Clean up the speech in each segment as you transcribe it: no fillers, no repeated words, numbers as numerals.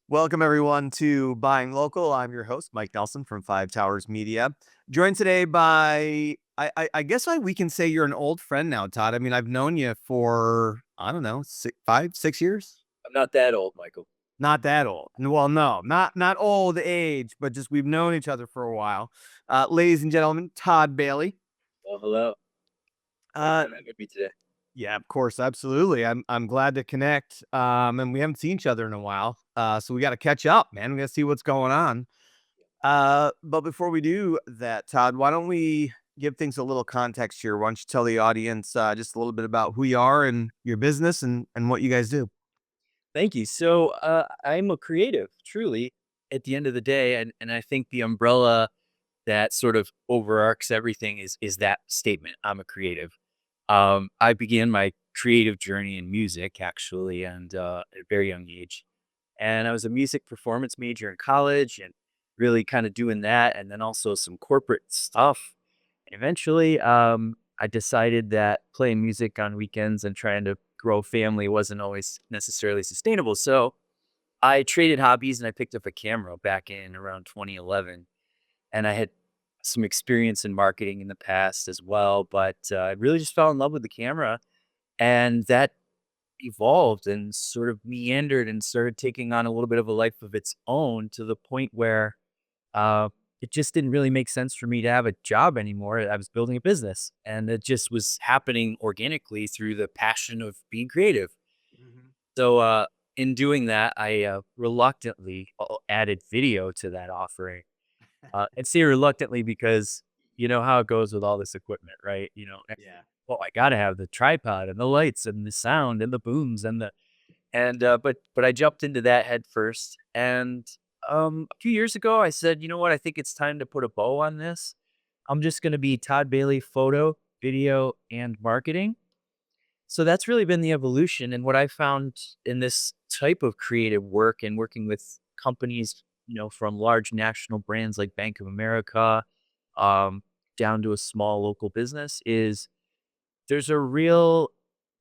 Welcome everyone to Buying Local. I'm your host, Mike Nelson from Five Towers Media. Joined today by I guess we can say you're an old friend now, Todd. I mean, I've known you for I don't know, 5, 6 years. I'm not that old, Michael. Not that old. Well, no, not old age, but just we've known each other for a while. Ladies and gentlemen, Todd Bailey. Well, hello. Thanks Uh, for having me today. Yeah, of course, absolutely. I'm glad to connect. And we haven't seen each other in a while. So we got to catch up, man. We got to see what's going on. But before we do that, Todd, why don't we give things a little context here? Why don't you tell the audience just a little bit about who you are and your business and what you guys do? Thank you. I'm a creative, truly, at the end of the day, and I think the umbrella that sort of overarches everything is that statement. I'm a creative. I began my creative journey in music actually, and at a very young age. And I was a music performance major in college, and really kind of doing that, and then also some corporate stuff. Eventually, I decided that playing music on weekends and trying to grow a family wasn't always necessarily sustainable. So I traded hobbies and I picked up a camera back in around 2011. And I had some experience in marketing in the past as well, but I really just fell in love with the camera. And that evolved and sort of meandered and started taking on a little bit of a life of its own to the point where uh, it just didn't really make sense for me to have a job anymore. I was building a business and it just was happening organically through the passion of being creative. Mhm. So, in doing that, I reluctantly added video to that offering. And say reluctantly because you know how it goes with all this equipment, right? Yeah. Well, I got to have the tripod and the lights and the sound and the booms and but I jumped into that head first. And a few years ago, I said, you know what? I think it's time to put a bow on this. I'm just going to be Todd Bailey, photo, video, and marketing. So that's really been the evolution. And what I found in this type of creative work and working with companies, from large national brands like Bank of America, um, down to a small local business, is there's a real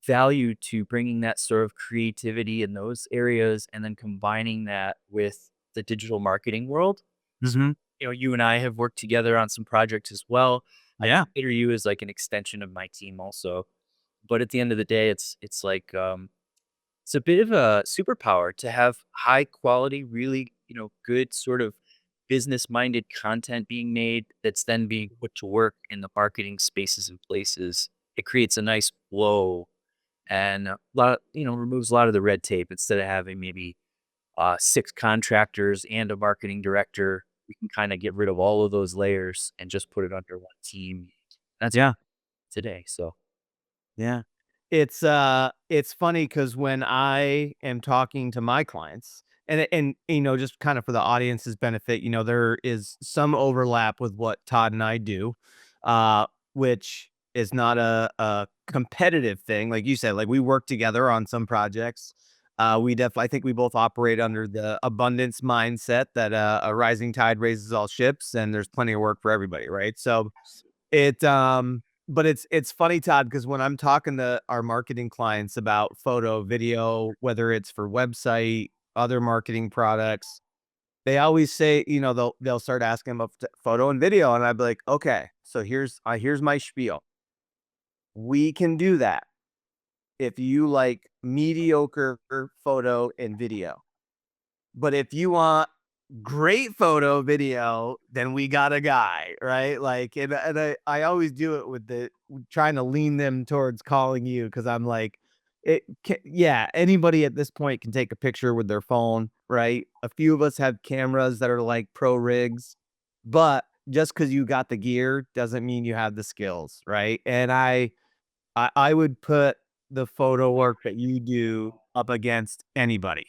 value to bringing that sort of creativity in those areas and then combining that with the digital marketing world. So, Hmm. you and I have worked together on some projects as well. I Yeah. consider you as like an extension of my team also. But at the end of the day, it's like it's a bit of a superpower to have high quality, really, good sort of business minded content being made that's then being put to work in the marketing spaces and places. It creates a nice flow and a lot, removes a lot of the red tape instead of having maybe six contractors and a marketing director. We can kind of get rid of all of those layers and just put it under one team. That's Yeah. today. So Yeah. It's funny because when I am talking to my clients and just kind of for the audience's benefit, there is some overlap with what Todd and I do, uh, which is not a competitive thing. Like you said, like we work together on some projects. I think we both operate under the abundance mindset that a rising tide raises all ships and there's plenty of work for everybody, right? So it, but it's funny, Todd, because when I'm talking to our marketing clients about photo, video, whether it's for website, other marketing products, they always say, they'll start asking about photo and video, and I'd be like, okay, so here's my spiel. We can do that if you like mediocre photo and video. But if you want great photo, video, then we got a guy, right? Like, and I always do it with trying to lean them towards calling you because I'm like, yeah, anybody at this point can take a picture with their phone, right? A few of us have cameras that are like pro rigs, but just because you got the gear doesn't mean you have the skills, right? And I would put the photo work that you do up against anybody,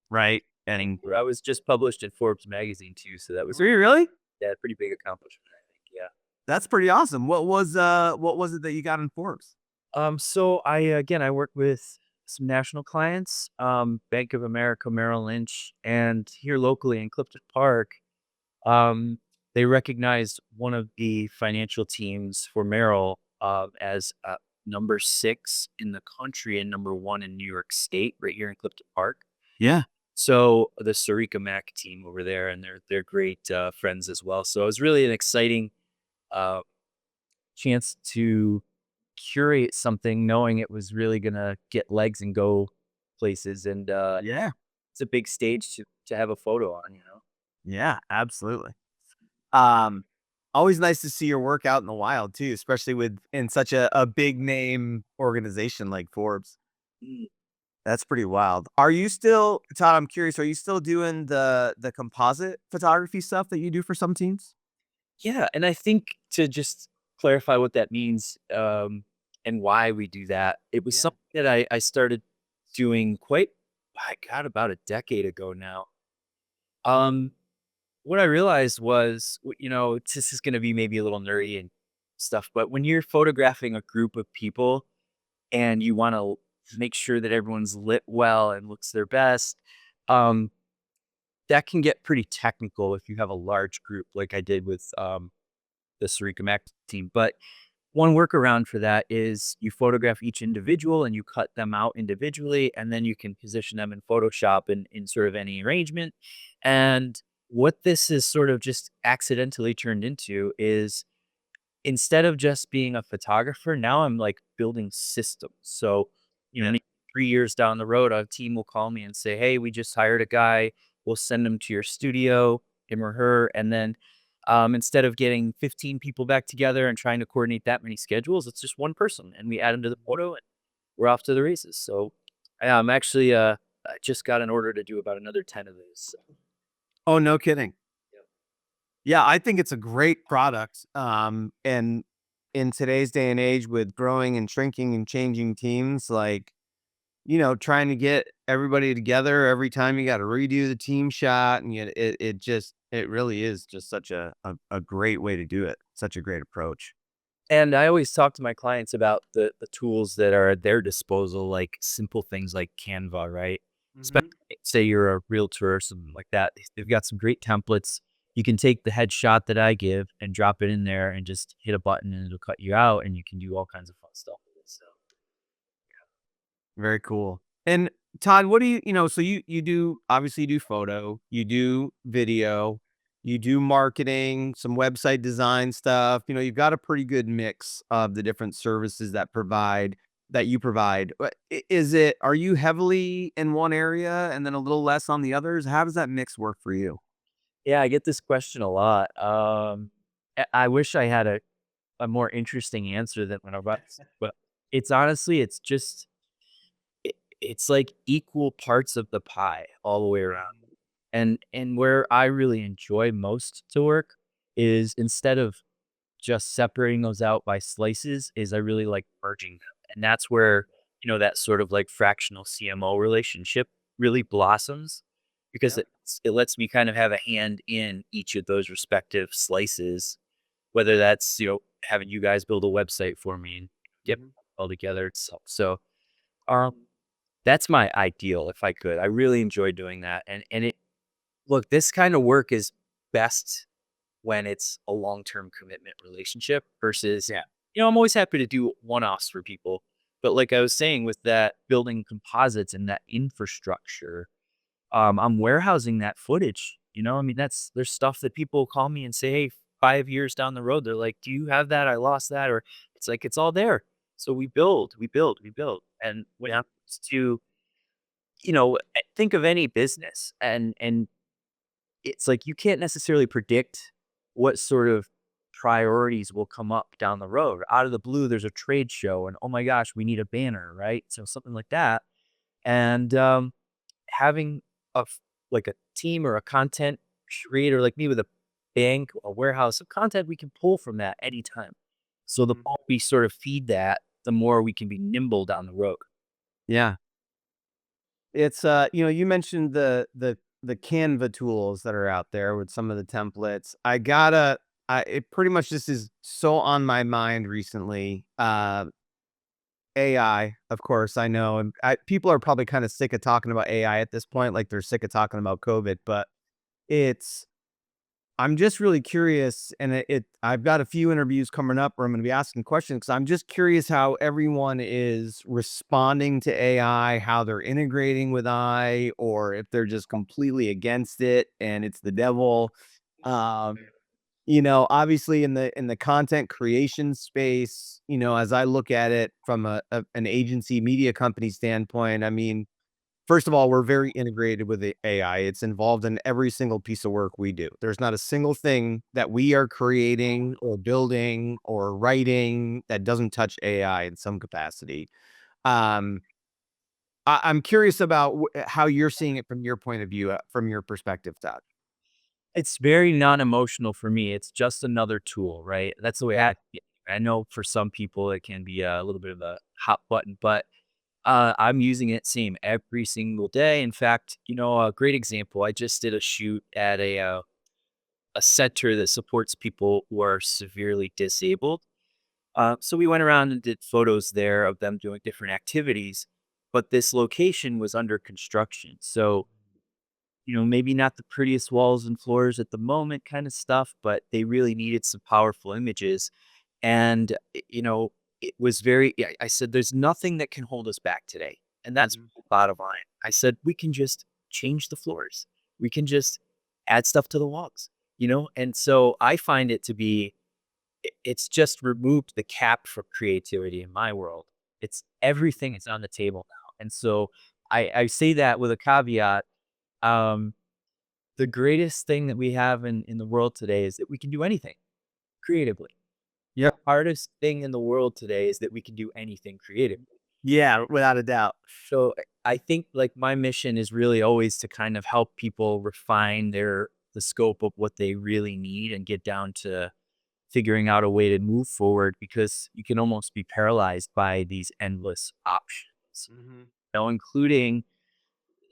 right? And I was just published in Forbes magazine too, so that was were you really? yeah, a pretty big accomplishment, I think. Yeah. That's pretty awesome. What was it that you got in Forbes? So I work with some national clients, Bank of America, Merrill Lynch, and here locally in Clifton Park, um, they recognized one of the financial teams for Merrill as number 6 in the country and number 1 in New York State, right here in Clifton Park. Yeah. So the Sarika Mac team over there, and they're great friends as well. So it was really an exciting uh, chance to curate something, knowing it was really gonna get legs and go places, and Yeah. it's a big stage to have a photo on. Yeah, absolutely. Um, Always nice to see your work out in the wild too, especially with in such a big name organization like Forbes. Mm. That's pretty wild. Are you still Todd, I'm curious, are you still doing the composite photography stuff that you do for some teams? Yeah, and I think to just clarify what that means, and why we do that, it was Yeah. something that I started doing quite, I got about a decade ago now. Um, what I realized was, this is going to be maybe a little nerdy and stuff, but when you're photographing a group of people and you want to make sure that everyone's lit well and looks their best, um, that can get pretty technical if you have a large group, like I did with the Sarika Mac team. But one workaround for that is you photograph each individual and you cut them out individually, and then you can position them in Photoshop in sort of any arrangement. And what this is sort of just accidentally turned into is, instead of just being a photographer, now I'm like building systems. So, Yeah. maybe 3 years down the road, a team will call me and say, "Hey, we just hired a guy. We'll send him to your studio, him or her." And then instead of getting 15 people back together and trying to coordinate that many schedules, it's just one person. And we add them to the photo and we're off to the races. So, yeah, I'm actually, I just got an order to do about another 10 of those. So, Oh, no kidding. yeah. Yeah, I think it's a great product. And in today's day and age with growing and shrinking and changing teams, like, trying to get everybody together every time you got to redo the team shot, and yet it really is just such a great way to do it. Such a great approach. And I always talk to my clients about the tools that are at their disposal, like simple things like Canva, right? Especially Mhm. say you're a realtor or something like that. They've got some great templates. You can take the headshot that I give and drop it in there and just hit a button and it'll cut you out and you can do all kinds of fun stuff with it. So Very cool. And Todd, what do so you do obviously you do photo, you do video, you do marketing, some website design stuff. You've got a pretty good mix of the different services that you provide. Are you heavily in one area and then a little less on the others? How does that mix work for you? yeah, I get this question a lot. I wish I had a more interesting answer than what I'm about, but it's honestly, it's just, it's like equal parts of the pie all the way around. And where I really enjoy most to work is, instead of just separating those out by slices, is I really like merging them. And that's where, that sort of like fractional CMO relationship really blossoms, because Yep. it lets me kind of have a hand in each of those respective slices, whether that's, having you guys build a website for me and get Mhm. all together itself. So um that's my ideal if I could. I really enjoy doing that. And it look, this kind of work is best when it's a long-term commitment relationship versus, Yeah. I'm always happy to do one-offs for people. But like I was saying, with that building composites and that infrastructure, I'm warehousing that footage. I mean, there's stuff that people call me and say, "Hey, 5 years down the road," they're like, "Do you have that? I lost that." Or it's like, it's all there. So we build, we build, we build. And when it Yeah. comes to, think of any business, and it's like you can't necessarily predict what sort of priorities will come up down the road. Out of the blue, there's a trade show, and oh my gosh, we need a banner, right? So something like that. And having like a team or a content creator like me with a bank, a warehouse of content, we can pull from that anytime. So the Mhm. more we sort of feed that, the more we can be nimble down the road. Yeah. It's, you mentioned the Canva tools that are out there with some of the templates. It pretty much just is so on my mind recently. AI, of course, I know, and people are probably kind of sick of talking about AI at this point, like they're sick of talking about COVID. But it's I'm just really curious, and I've got a few interviews coming up where I'm going to be asking questions because I'm just curious how everyone is responding to AI, how they're integrating with AI, or if they're just completely against it and it's the devil. Um, Obviously in the content creation space, as I look at it from an agency media company standpoint, I mean, first of all, we're very integrated with the AI. It's involved in every single piece of work we do. There's not a single thing that we are creating or building or writing that doesn't touch AI in some capacity. Um, I'm curious about how you're seeing it from your point of view, from your perspective, Todd. It's very non-emotional for me. It's just another tool, right? That's the way Yeah. I know for some people it can be a little bit of a hot button, but I'm using it same every single day. In fact, a great example, I just did a shoot at a center that supports people who are severely disabled. So we went around and did photos there of them doing different activities, but this location was under construction. So, maybe not the prettiest walls and floors at the moment kind of stuff, but they really needed some powerful images. And, it was very, yeah, I said, there's nothing that can hold us back today. And that's Mhm. the bottom line. I said, we can just change the floors. We can just add stuff to the walls, And so I find it to be, it's just removed the cap for creativity in my world. It's everything is on the table now. And so I say that with a caveat. Um, the greatest thing that we have in the world today is that we can do anything creatively. Yep. Hardest thing in the world today is that we can do anything creative. Yeah, without a doubt. So I think like my mission is really always to kind of help people refine the scope of what they really need and get down to figuring out a way to move forward because you can almost be paralyzed by these endless options, Mhm. including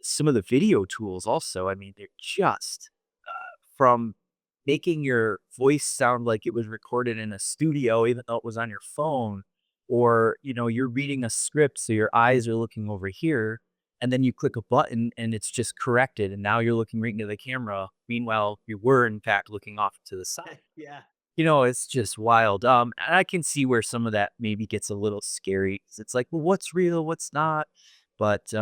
some of the video tools also. I mean, they're just from making your voice sound like it was recorded in a studio, even though it was on your phone, or, you're reading a script, so your eyes are looking over here, and then you click a button and it's just corrected. And now you're looking right into the camera. Meanwhile, you were in fact looking off to the side. Yeah. It's just wild. And I can see where some of that maybe gets a little scary. 'Cause it's like, well, what's real, what's not? But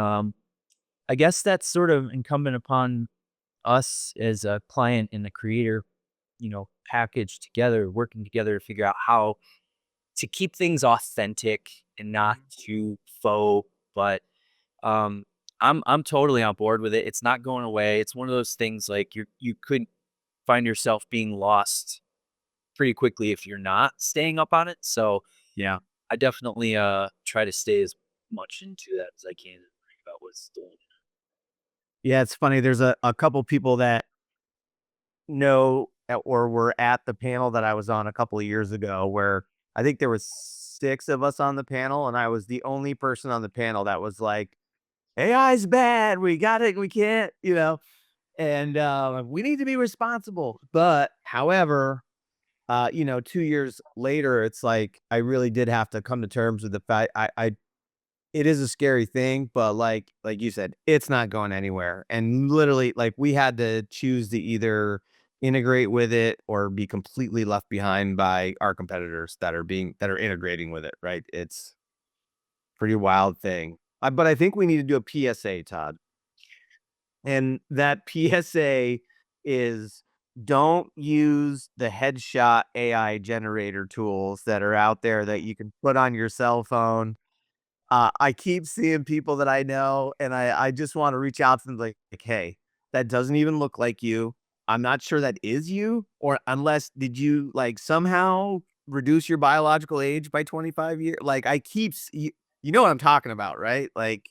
I guess that's sort of incumbent upon us as a client and the creator, package together, working together to figure out how to keep things authentic and not Mhm. too faux. But um, I'm totally on board with it. It's not going away. It's one of those things like you could find yourself being lost pretty quickly if you're not staying up on it. So Yeah. I definitely try to stay as much into that as I can and think about what's going Yeah, it's funny. There's a couple people that or were at the panel that I was on a couple of years ago where I think there was 6 of us on the panel, and I was the only person on the panel that was like, "AI's bad. We got it. We can't," and, "We need to be responsible." But, however, 2 years later, it's like I really did have to come to terms with the fact I it is a scary thing, but like you said, it's not going anywhere, and literally, like, we had to choose to either integrate with it or be completely left behind by our competitors that are integrating with it, right? It's pretty wild thing. But I think we need to do a PSA, Todd, and that PSA is don't use the headshot AI generator tools that are out there that you can put on your cell phone. I keep seeing people that I know, and I just wanna reach out to them like, "Hey, that doesn't even look like you. I'm not sure that is you, or unless did you, like, somehow reduce your biological age by 25 years?" Like, I keep s you know what I'm talking about, right? Like,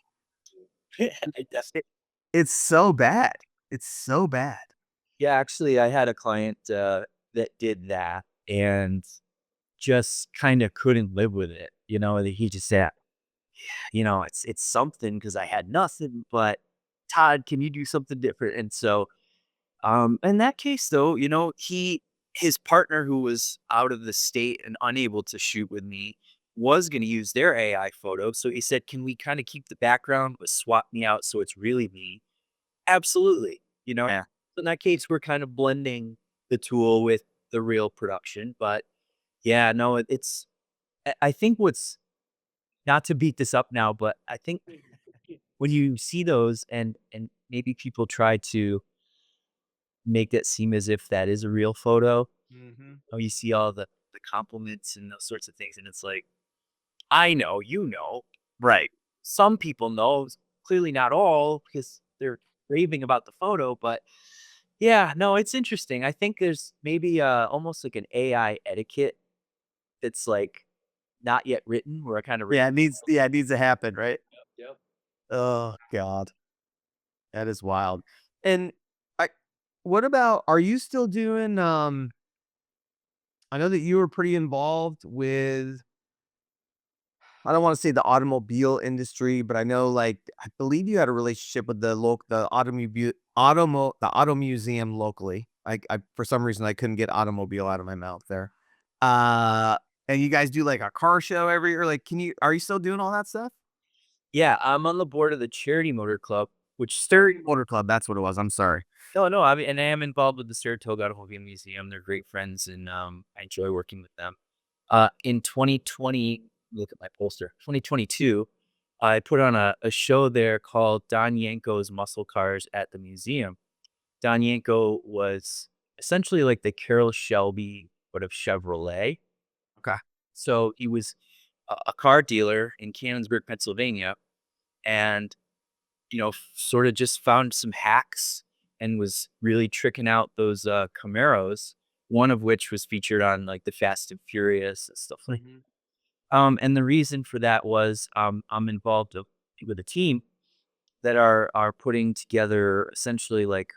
on. I it it's so bad. It's so bad. Yeah, actually, I had a client, that did that and just kinda couldn't live with it, that he just said, it's something because I had nothing, but Todd, can you do something different?" And so, in that case, though, his partner who was out of the state and unable to shoot with me was gonna use their AI photo, so he said, "Can we kinda keep the background, but swap me out so it's really me?" Absolutely, Yeah. In that case, we're kind of blending. the tool with the real production. But yeah, no, it's I think what's not to beat this up now, but I think when you see those and maybe people try to make it seem as if that is a real photo, Mhm. you see all the compliments and those sorts of things, and it's like, I know, you know, Right. some people know, clearly not all because they're raving about the photo, but yeah, no, it's interesting. I think there's maybe almost like an AI etiquette that's like not yet written, where I kind of It needs to happen, right? yep. Oh god, that is wild. And I what about are you still doing, I know that you were pretty involved with I don't wanna say the automobile industry, but I know, like, I believe you had a relationship with the the auto museum locally. I for some reason, I couldn't get automobile out of my mouth there. Uh, and you guys do, like, a car show every year, like, are you still doing all that stuff? Yeah, I'm on the board of the charity motor club, which Charity Motor Club, that's what it was, I'm sorry. no, no, I mean, and I am involved with the Saratoga Automobile Museum. They're great friends, and I enjoy working with them. In 2020, look at my poster. 2022, I put on a show there called Don Yenko's Muscle Cars at the Museum. Don Yenko was essentially like the Carroll Shelby, but of Chevrolet. Okay. So he was a car dealer in Canonsburg, Pennsylvania, and sort of just found some hacks and was really tricking out those Camaros. One of which was featured on like the Fast and Furious and stuff like. Mhm. And the reason for that was I'm involved with a team that are putting together essentially like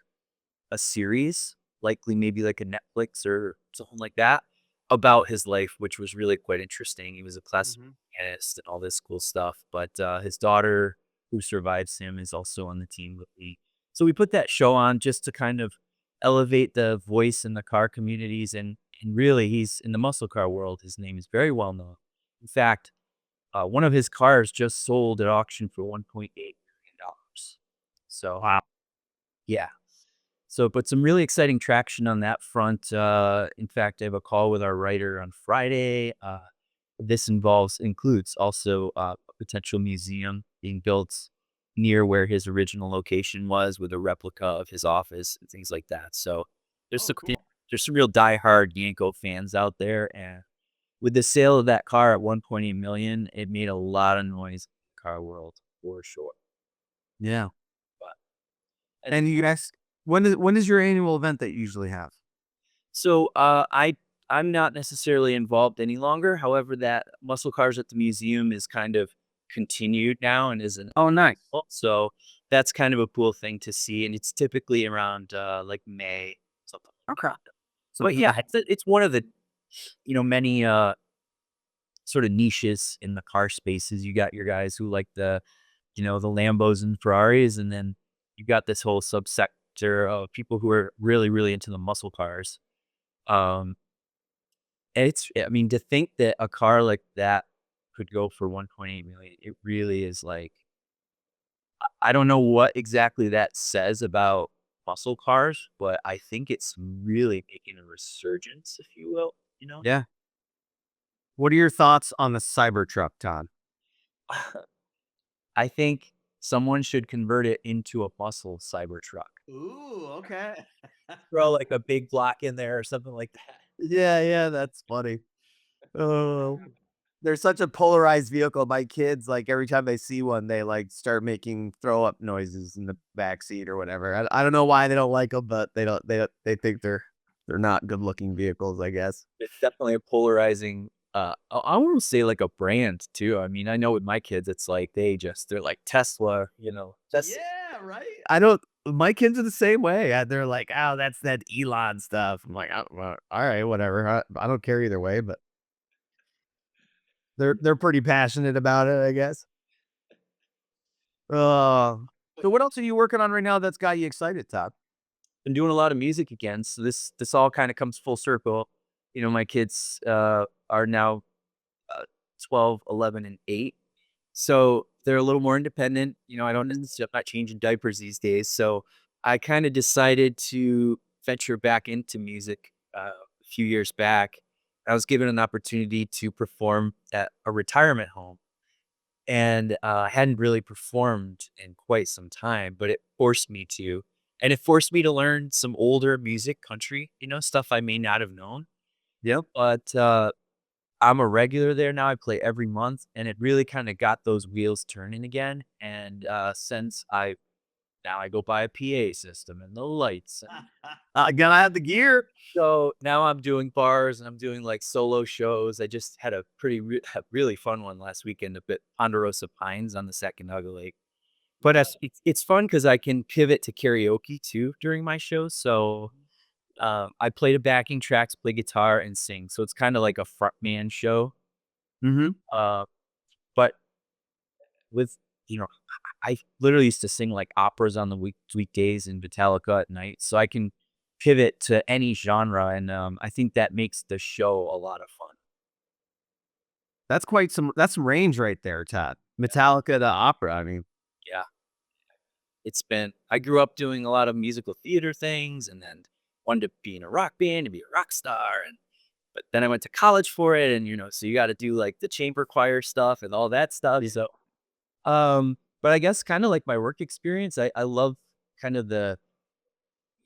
a series, likely maybe like a Netflix or something like that, about his life, which was really quite interesting. He was a classical Mhm. pianist and all this cool stuff. But his daughter, who survives him, is also on the team with me. So we put that show on just to kind of elevate the voice in the car communities. And really, he's in the muscle car world. His name is very well known. In fact, one of his cars just sold at auction for $1.8 million. So Wow. yeah, so, but some really exciting traction on that front. In fact, I have a call with our writer on Friday. This includes also a potential museum being built near where his original location was, with a replica of his office and things like that. So, there's Oh, some cool. there's some real diehard Yanko fans out there, and with the sale of that car at 1.8 million, it made a lot of noise in the car world for sure. Yeah. But and And you guys when is your annual event that you usually have? So, I'm not necessarily involved any longer. However, that muscle cars at the museum is kind of continued now and is an Oh, nice. so that's kind of a cool thing to see, and it's typically around like May, something like Okay. that. So But yeah, it's one of the many sort of niches in the car spaces. You got your guys who like the Lambos and Ferraris, and then you got this whole subsector of people who are really really into the muscle cars. Um, I mean, to think that a car like that could go for 1.8 million, it really is like, I don't know what exactly that says about muscle cars, but I think it's really making a resurgence, if you will, you know? yeah. What are your thoughts on the Cybertruck, Todd? I think someone should convert it into a muscle Cybertruck. Ooh, okay. Throw like a big block in there or something like that. Yeah, yeah, that's funny. Oh, they're such a polarized vehicle. My kids, like, every time they see one, they, like, start making throw up noises in the back seat or whatever. I don't know why they don't like them, but they think they're not good looking vehicles, I guess. It's definitely a polarizing, I wanna say like a brand too. I mean, I know with my kids, it's like they're like Tesla, Tesla. Yeah, right? I don't my kids are the same way. They're like, "Oh, that's that Elon stuff." I'm like, "Oh, well, alright, whatever. I don't care either way," but they're pretty passionate about it, I guess. Uh, so what else are you working on right now that's got you excited, Todd? Been doing a lot of music again, so this all kinda comes full circle. My kids, are now, uh, 12, 11, and 8, so they're a little more independent. I don't necessarily I'm not changing diapers these days, so I kinda decided to venture back into music a few years back. I was given an opportunity to perform at a retirement home, and I hadn't really performed in quite some time, but it forced me to, and it forced me to learn some older music, country, stuff I may not have known. Yep. But I'm a regular there now. I play every month, and it really kind of got those wheels turning again. And since I now I go buy a PA system and the lights. Gonna have the gear. So now I'm doing bars and I'm doing like solo shows. I just had a really fun one last weekend up at Ponderosa Pines on the Sacandaga Lake. But it's fun because I can pivot to karaoke too during my shows. So I play the backing tracks, play guitar, and sing. So it's kind of like a frontman show. Mhm. Uh, but with you know, I literally used to sing like operas on the weekdays and Metallica at night. So I can pivot to any genre, and I think that makes the show a lot of fun. That's some range right there, Todd. Metallica to opera, I mean, Yeah, I grew up doing a lot of musical theater things, and then wanted to be in a rock band and be a rock star, and but then I went to college for it, and so you got to do like the chamber choir stuff and all that stuff. yeah. So, but I guess kind of like my work experience, I love kind of the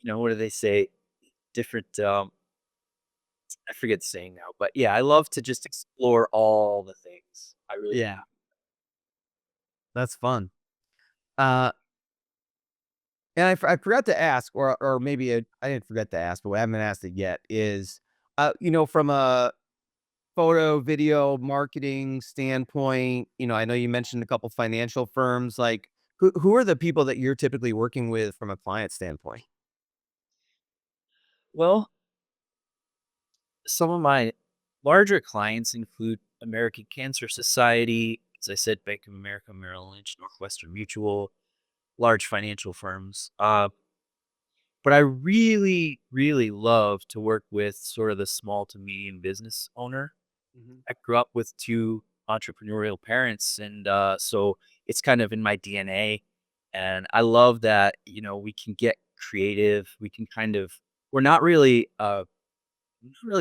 what do they say, different. I forget the saying now, but yeah, I love to just explore all the things. I really Yeah, that's fun. Uh, and I forgot to ask, or maybe I didn't forget to ask, but I haven't asked it yet, is, from a photo, video, marketing standpoint, I know you mentioned a couple financial firms, like, who are the people that you're typically working with from a client standpoint? well. Some of my larger clients include American Cancer Society, as I said, Bank of America, Merrill Lynch, Northwestern Mutual, large financial firms. But I really, really love to work with sort of the small to medium business owner. Mhm, I grew up with two entrepreneurial parents, and so it's kind of in my DNA. And I love that, we can get creative. We can we're not really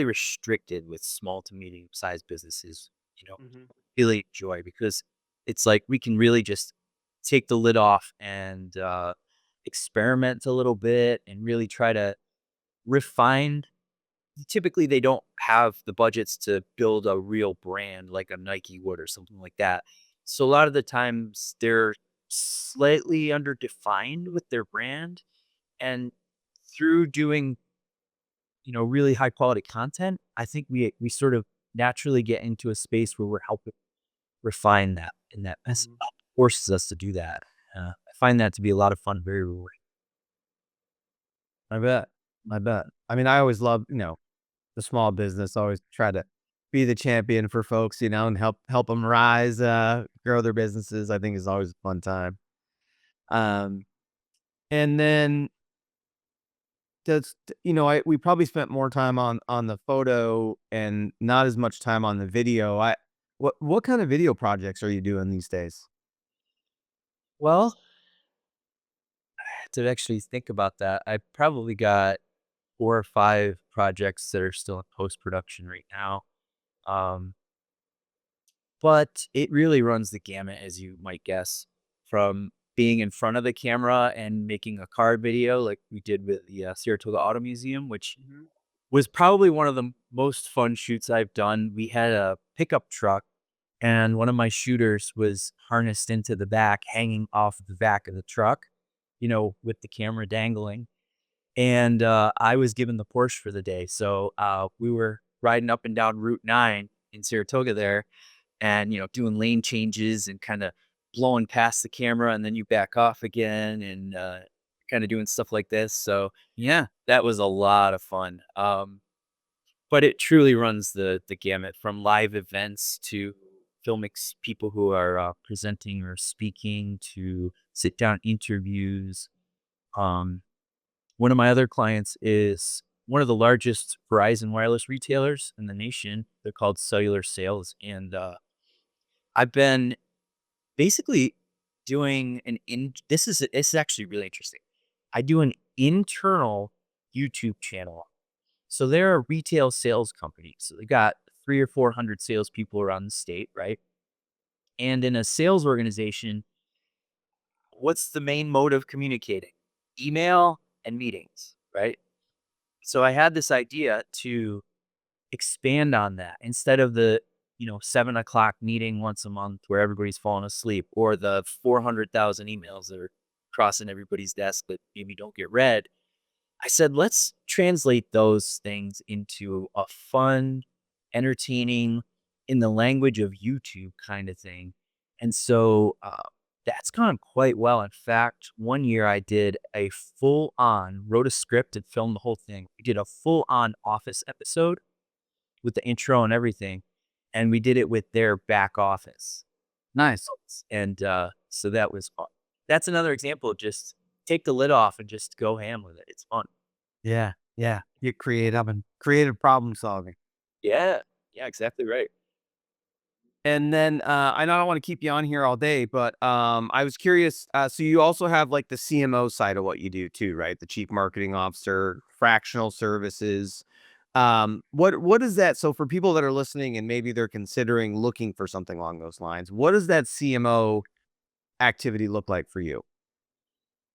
restricted with small to medium sized businesses, mhm, really enjoy because it's like we can really just take the lid off and experiment a little bit and really try to refine. Typically, they don't have the budgets to build a real brand like a Nike would or something like that. So a lot of the times they're slightly underdefined with their brand. And through doing really high quality content, I think we sort of naturally get into a space where we're helping refine that, and that mhm. forces us to do that. I find that to be a lot of fun, very rewarding. I bet. I bet. I mean, I always love, the small business, always try to be the champion for folks, and help them rise, grow their businesses, I think is always a fun time. Um, and then we probably spent more time on the photo and not as much time on the video. What kind of video projects are you doing these days? Well, to actually think about that, I probably got 4 or 5 projects that are still in post production right now. Um, but it really runs the gamut, as you might guess, from being in front of the camera and making a car video like we did with the Saratoga Auto Museum, which Mhm, was probably one of the most fun shoots I've done. We had a pickup truck, and one of my shooters was harnessed into the back, hanging off the back of the truck, with the camera dangling. And I was given the Porsche for the day. So we were riding up and down Route 9 in Saratoga there and, doing lane changes and kind of blowing past the camera. And then you back off again and kind of doing stuff like this. So, yeah, that was a lot of fun. But it truly runs the gamut from live events to people who are presenting or speaking to sit down interviews. Um, One of my other clients is one of the largest Verizon wireless retailers in the nation. They're called Cellular Sales, and I've been basically doing this is actually really interesting. I do an internal YouTube channel. So they're a retail sales company. So they got 300 or 400 salespeople around the state, right? And in a sales organization, what's the main mode of communicating? Email and meetings, right? So I had this idea to expand on that instead of the 7 o'clock meeting once a month where everybody's falling asleep, or the 400,000 emails that are crossing everybody's desk that maybe don't get read. I said, let's translate those things into a fun, entertaining, in the language of YouTube kind of thing. And so that's gone quite well. In fact, one year I did a full on, wrote a script and filmed the whole thing. We did a full on office episode with the intro and everything. And we did it with their back office. Nice. And so that was fun. That's another example of just take the lid off and just go ham with it. It's fun. Yeah, yeah. Get creative and creative problem solving. Yeah. Yeah, exactly right. And then, I know I don't wanna keep you on here all day, but, I was curious, so you also have, like, the CMO side of what you do too, right? The chief marketing officer, fractional services. What is that so for people that are listening and maybe they're considering looking for something along those lines, what does that CMO activity look like for you?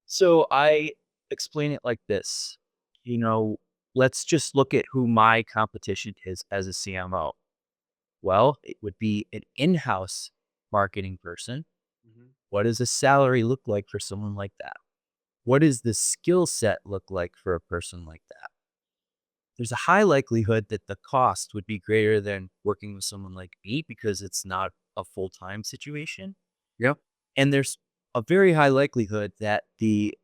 So I explain it like this. You know, let's just look at who my competition is as a CMO. Well, it would be an in-house marketing person. Mhm. What does a salary look like for someone like that? What does the skill set look like for a person like that? There's a high likelihood that the cost would be greater than working with someone like me because it's not a full-time situation. Yep. And there's a very high likelihood that the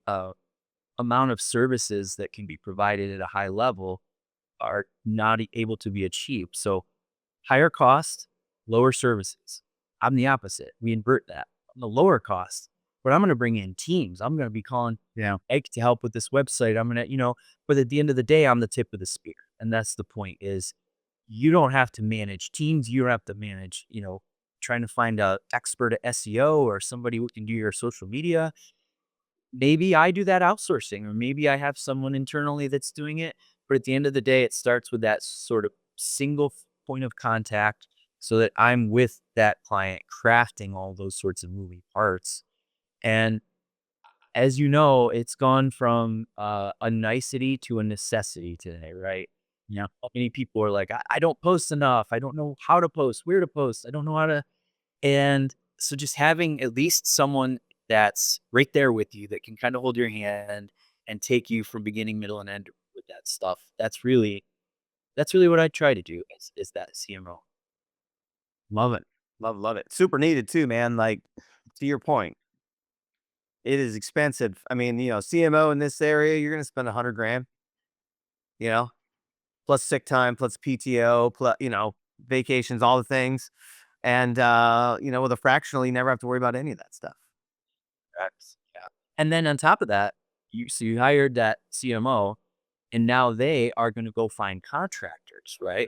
amount of services that can be provided at a high level are not able to be achieved. So higher cost, lower services. I'm the opposite. We invert that. I'm the lower cost, but I'm going to bring in teams. I'm going to be calling Yeah. Egg to help with this website. I'm going to, but at the end of the day, I'm the tip of the spear. And that's the point is you don't have to manage teams. You don't have to manage, trying to find a expert at SEO or somebody who can do your social media. Maybe I do that outsourcing, or maybe I have someone internally that's doing it. But at the end of the day, it starts with that sort of single point of contact so that I'm with that client crafting all those sorts of moving parts. And as you know, it's gone from a nicety to a necessity today, right? Yeah. Many people are like, I don't post enough. I don't know how to post, where to post. I don't know how to. And so just having at least someone that's right there with you that can kind of hold your hand and take you from beginning, middle, and end with that stuff. That's really what I try to do is that CMO. Love it. Love it. Super needed too, man, like, to your point, it is expensive. I mean, CMO in this area, you're gonna spend 100 grand, you know? Plus sick time, plus PTO, plus, vacations, all the things. And, with a fractional, you never have to worry about any of that stuff. Correct. Yeah. And then on top of that, you hired that CMO and now they are going to go find contractors, right?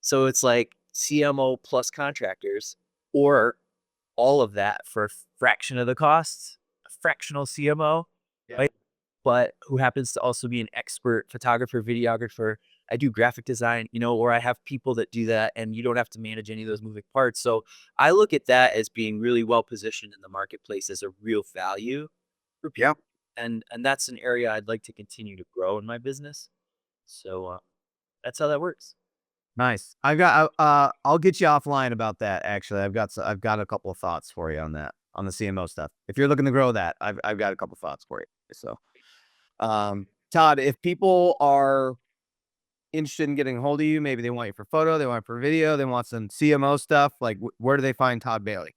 So it's like CMO plus contractors or all of that for a fraction of the cost, a fractional CMO, Yeah. right? But who happens to also be an expert photographer, videographer. I do graphic design, or I have people that do that and you don't have to manage any of those moving parts. So I look at that as being really well positioned in the marketplace as a real value for Yeah. people. And that's an area I'd like to continue to grow in my business. So that's how that works. Nice. I'll get you offline about that, actually. I've got a couple of thoughts for you on that, on the CMO stuff. If you're looking to grow that, I've got a couple of thoughts for you. So, Todd, if people are interested in getting a hold of you, maybe they want you for photo, they want you for video, they want some CMO stuff, like, where do they find Todd Bailey?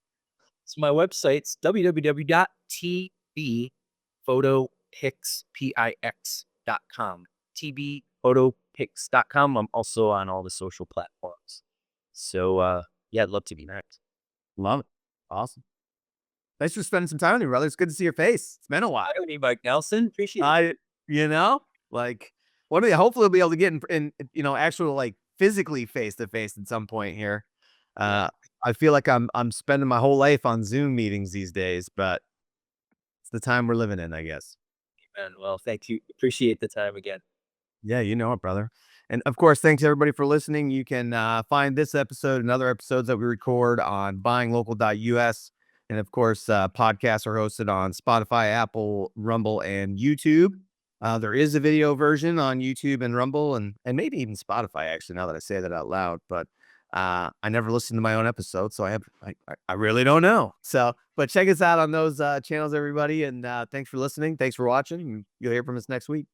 So my website's www.tbphotopix.com. tbphotopix.com. I'm also on all the social platforms. So yeah, I'd love to be next. Love it. Awesome. Thanks for spending some time with me, brother. It's good to see your face. It's been a while. I don't need Mike Nelson. Appreciate it. I, you know, like, one of the hopefully we'll be able to get actual, like, physically face to face at some point here. Yeah. I feel like I'm spending my whole life on Zoom meetings these days, but it's the time we're living in, I guess. And well, thank you. Appreciate the time again. Yeah, you know it, brother. And of course, thanks everybody for listening. You can find this episode and other episodes that we record on buyinglocal.us. And of course, podcasts are hosted on Spotify, Apple, Rumble, and YouTube. There is a video version on YouTube and Rumble and maybe even Spotify, actually, now that I say that out loud. But I never listened to my own episode, so I really don't know. So, but check us out on those channels, everybody. And thanks for listening. Thanks for watching. You'll hear from us next week.